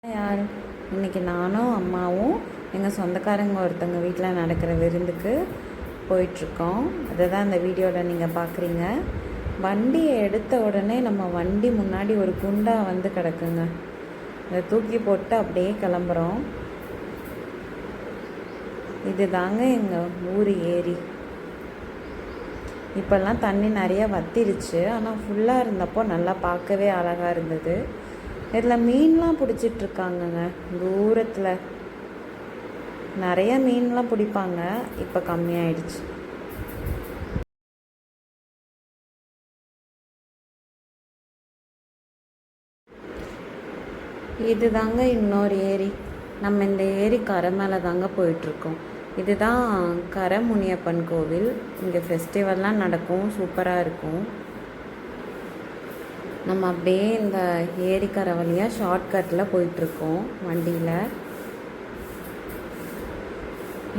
யார் இன்றைக்கி நானும் அம்மாவும் எங்கள் சொந்தக்காரங்க ஒருத்தவங்க வீட்டில் நடக்கிற விருந்துக்கு போயிட்டுருக்கோம். அதை தான் இந்த வீடியோவில் நீங்கள் பார்க்குறீங்க. வண்டியை எடுத்த உடனே நம்ம வண்டி முன்னாடி ஒரு குண்டா வந்து கிடக்குங்க. அதை தூக்கி போட்டு அப்படியே கிளம்புறோம். இது தாங்க எங்கள் ஊர் ஏரி. இப்போல்லாம் தண்ணி நிறையா வத்திருச்சு, ஆனால் ஃபுல்லாக இருந்தப்போ நல்லா பார்க்கவே அழகாக இருந்தது. இதில் மீன்லாம் பிடிச்சிட்ருக்காங்கங்க. தூரத்தில் நிறைய மீன்லாம் பிடிப்பாங்க, இப்போ கம்மியாயிடுச்சு. இது தாங்க இன்னொரு ஏரி. நம்ம இந்த ஏரி கரை மேலே தாங்க போயிட்டுருக்கோம். இதுதான் கரை முனியப்பன் கோவில். இங்கே ஃபெஸ்டிவல்லாம் நடக்கும், சூப்பராக இருக்கும். நம்ம அப்படியே இந்த ஏரிக்கரை வழியாக ஷார்ட்கட்டில் போயிட்டுருக்கோம் வண்டியில்.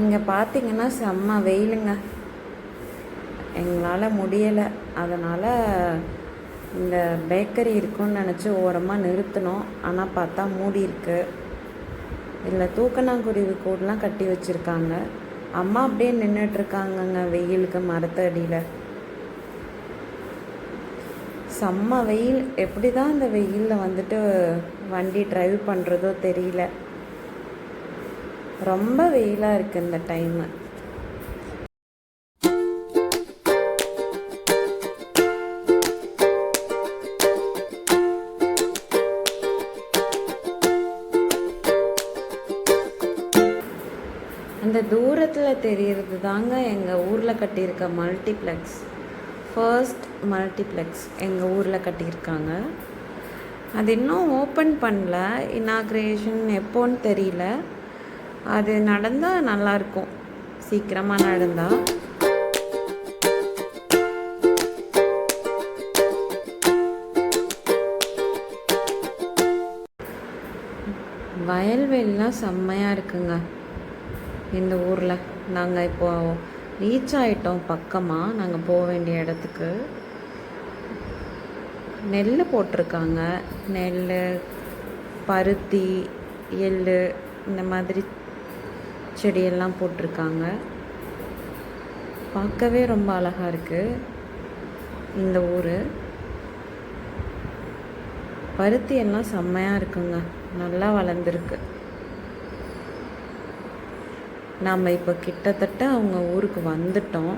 இங்கே பார்த்திங்கன்னா செம்ம வெயிலுங்க. எங்களால் முடியலை, அதனால் இந்த பேக்கரி இருக்குன்னு நினச்சி ஓரமாக நிறுத்தினோம். ஆனால் பார்த்தா மூடி இருக்குது. இதில் தூக்கணாங்குருவி கூடலாம் கட்டி வச்சுருக்காங்க. அம்மா அப்படியே நின்றுட்டுருக்காங்கங்க வெயிலுக்கு மரத்தடியில். செம்ம வெயில். எப்படி தான் இந்த வெயிலில் வந்துட்டு வண்டி ட்ரைவ் பண்ணுறதோ தெரியல. ரொம்ப வெயிலாக இருக்குது இந்த டைமு. அந்த தூரத்தில் தெரியறது தாங்க எங்கள் ஊரில் கட்டியிருக்க மல்டிப்ளெக்ஸ். ஃபர்ஸ்ட் மல்டிப்ளெக்ஸ் எங்கள் ஊரில் கட்டியிருக்காங்க. அது இன்னும் ஓப்பன் பண்ணல. இனாக்ரேஷன் எப்போன்னு தெரியல. அது நடந்தால் நல்லாயிருக்கும், சீக்கிரமாக நடந்தால். வயல்வெளிலாம் செம்மையாக இருக்குங்க இந்த ஊரில். நாங்கள் இப்போது ரீச் ஆகிட்டோம் பக்கமாக, நாங்கள் போக வேண்டிய இடத்துக்கு. நெல் போட்டிருக்காங்க. நெல், பருத்தி, எள், இந்த மாதிரி செடியெல்லாம் போட்டிருக்காங்க. பார்க்கவே ரொம்ப அழகாக இருக்குது இந்த ஊர். பருத்தி எல்லாம் செம்மையாக இருக்குங்க, நல்லா வளர்ந்துருக்கு. நாம் இப்போ கிட்டத்தட்ட அவங்க ஊருக்கு வந்துட்டோம்.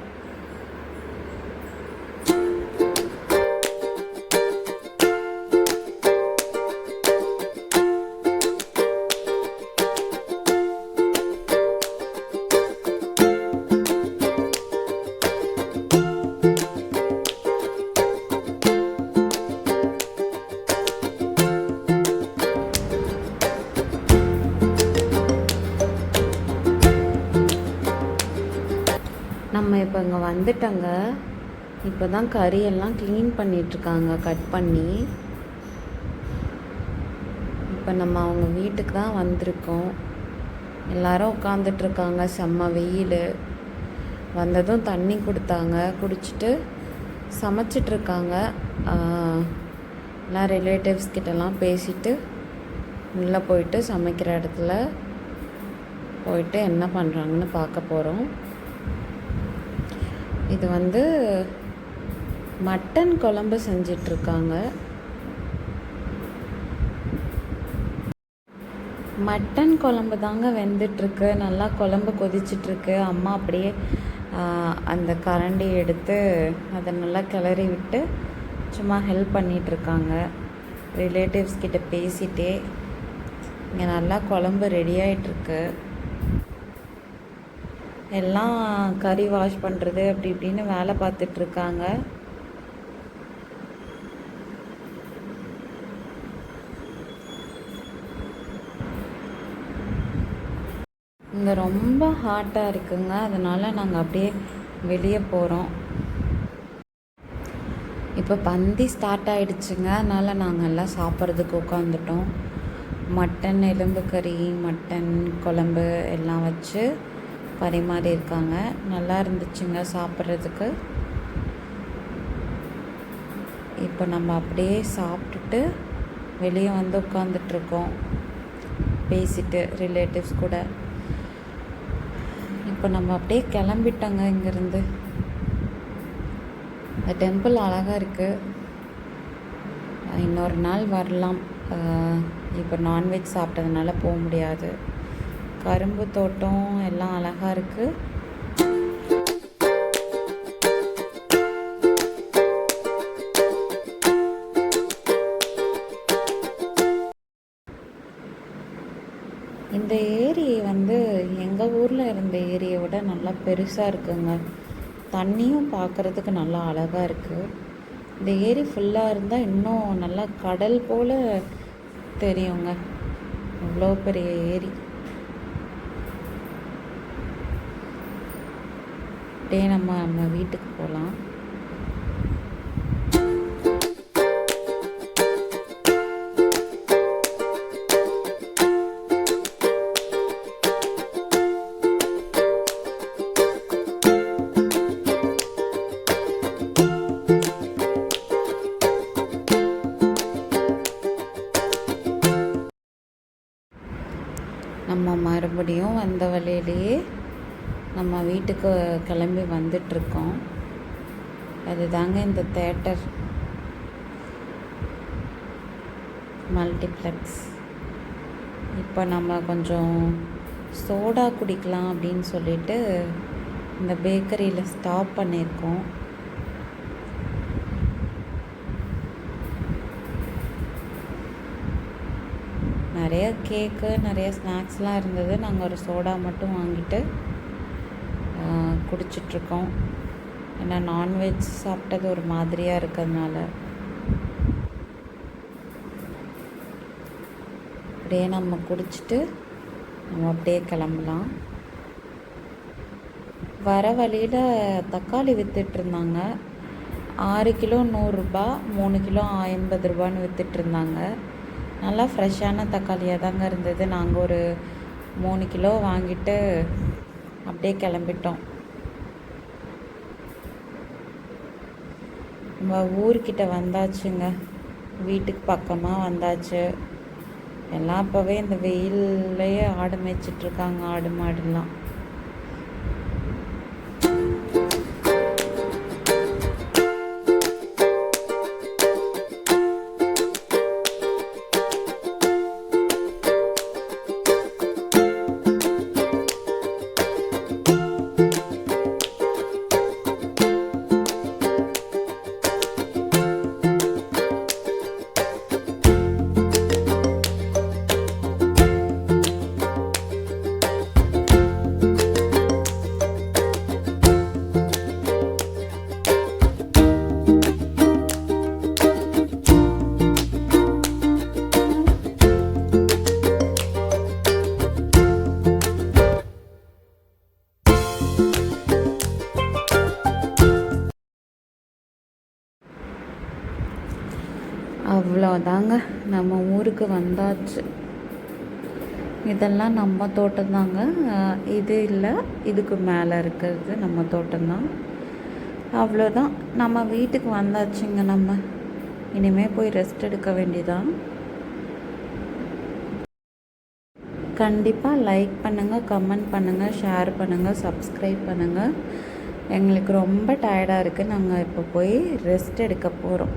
நம்ம இப்போ இங்கே வந்துட்டோங்க. இப்போ தான் கறியெல்லாம் க்ளீன் பண்ணிகிட்ருக்காங்க, கட் பண்ணி. இப்போ நம்ம அவங்க வீட்டுக்கு தான் வந்திருக்கோம். எல்லோரும் உட்காந்துட்ருக்காங்க. செம்ம வெயில். வந்ததும் தண்ணி கொடுத்தாங்க, குடிச்சிட்டு சமைச்சிட்ருக்காங்க. எல்லாம் ரிலேட்டிவ்ஸ் கிட்டலாம் பேசிட்டு உள்ளே போயிட்டு சமைக்கிற இடத்துல போயிட்டு என்ன பண்ணுறாங்கன்னு பார்க்க போகிறோம். இது வந்து மட்டன் குழம்பு செஞ்சிட்ருக்காங்க. மட்டன் குழம்பு தாங்க வெந்துட்டுருக்கு. நல்லா குழம்பு கொதிச்சிட்ருக்கு. அம்மா அப்படியே அந்த கரண்டி எடுத்து அதை நல்லா கிளறி விட்டு சும்மா ஹெல்ப் பண்ணிகிட்ருக்காங்க. ரிலேட்டிவ்ஸ் கிட்ட பேசிகிட்டே இங்கே நல்லா குழம்பு ரெடி ஆகிட்டுருக்கு. எல்லாம் கறி வாஷ் பண்ணுறது அப்படி இப்படின்னு வேலை பார்த்துட்ருக்காங்க. இங்கே ரொம்ப ஹாட்டாக இருக்குங்க, அதனால் நாங்கள் அப்படியே வெளியே போகிறோம். இப்போ பந்தி ஸ்டார்ட் ஆகிடுச்சுங்க, அதனால் நாங்கள் எல்லாம் சாப்பிட்றதுக்கு உட்காந்துட்டோம். மட்டன் எலும்பு கறி, மட்டன் குழம்பு எல்லாம் வச்சு பரிமாறி இருக்காங்க. நல்லா இருந்துச்சுங்க சாப்பிட்றதுக்கு. இப்போ நம்ம அப்படியே சாப்பிட்டுட்டு வெளியே வந்து உட்காந்துட்ருக்கோம். பேசிட்டு ரிலேட்டிவ்ஸ் கூட. இப்போ நம்ம அப்படியே கிளம்பிட்டோங்க இங்கேருந்து. இந்த டெம்பிள் அழகாக இருக்குது. இன்னொரு நாள் வரலாம். இப்போ நான்வெஜ் சாப்பிட்டதுனால போக முடியாது. கரும்பு தோட்டம் எல்லாம் அழகாக இருக்குது. இந்த ஏரி எங்கள் ஊரில் இருந்த ஏரியை விட நல்லா பெருசாக இருக்குங்க. தண்ணியும் பார்க்குறதுக்கு நல்லா அழகாக இருக்குது. இந்த ஏரி ஃபுல்லாக இருந்தால் இன்னும் நல்லா கடல் போல் தெரியுங்க. அவ்வளோ பெரிய ஏரி. அப்படியே நம்ம வீட்டுக்கு போகலாம். நம்ம மறுபடியும் வந்த வழியிலேயே நம்ம வீட்டுக்கு கிளம்பி வந்துட்ருக்கோம். அதுதாங்க இந்த தேட்டர் மல்டிப்ளெக்ஸ். இப்போ நம்ம கொஞ்சம் சோடா குடிக்கலாம் அப்படின்னு சொல்லிட்டு இந்த பேக்கரியில் ஸ்டாப் பண்ணியிருக்கோம். நிறைய கேக்கு, நிறைய ஸ்நாக்ஸ்லாம் இருந்தது. நாங்கள் ஒரு சோடா மட்டும் வாங்கிட்டு குடிச்சிட்ருக்கோம். ஏன்னா நான்வெஜ் சாப்பிட்டது ஒரு மாதிரியாக இருக்கிறதுனால. அப்படியே நம்ம குடிச்சிட்டு நம்ம அப்படியே கிளம்பலாம். வர வழியில் தக்காளி விற்றுட்ருந்தாங்க. 6 கிலோ 100 ரூபா, 3 கிலோ 50 ரூபான்னு விற்றுட்ருந்தாங்க. நல்லா ஃப்ரெஷ்ஷான தக்காளியாக தாங்க இருந்தது. நாங்கள் ஒரு 3 கிலோ வாங்கிட்டு அப்படியே கிளம்பிட்டோம். நம்ம ஊர்கிட்ட வந்தாச்சுங்க. வீட்டுக்கு பக்கமாக வந்தாச்சு. எல்லாம் அப்போவே இந்த வெயில்லையே ஆடு மேய்ச்சிட்ருக்காங்க, ஆடு மாடுலாம். அவ்வளோதாங்க, நம்ம ஊருக்கு வந்தாச்சு. இதெல்லாம் நம்ம தோட்டம்தாங்க. இது இல்லை, இதுக்கு மேலே இருக்கிறது நம்ம தோட்டம்தான். அவ்வளோதான், நம்ம வீட்டுக்கு வந்தாச்சுங்க. நம்ம இனிமேல் போய் ரெஸ்ட் எடுக்க வேண்டியதான். கண்டிப்பாக லைக் பண்ணுங்கள், கமெண்ட் பண்ணுங்கள், ஷேர் பண்ணுங்கள், சப்ஸ்கிரைப் பண்ணுங்கள். எங்களுக்கு ரொம்ப டயர்டாக இருக்குது. நாங்கள் இப்போ போய் ரெஸ்ட் எடுக்க போகிறோம்.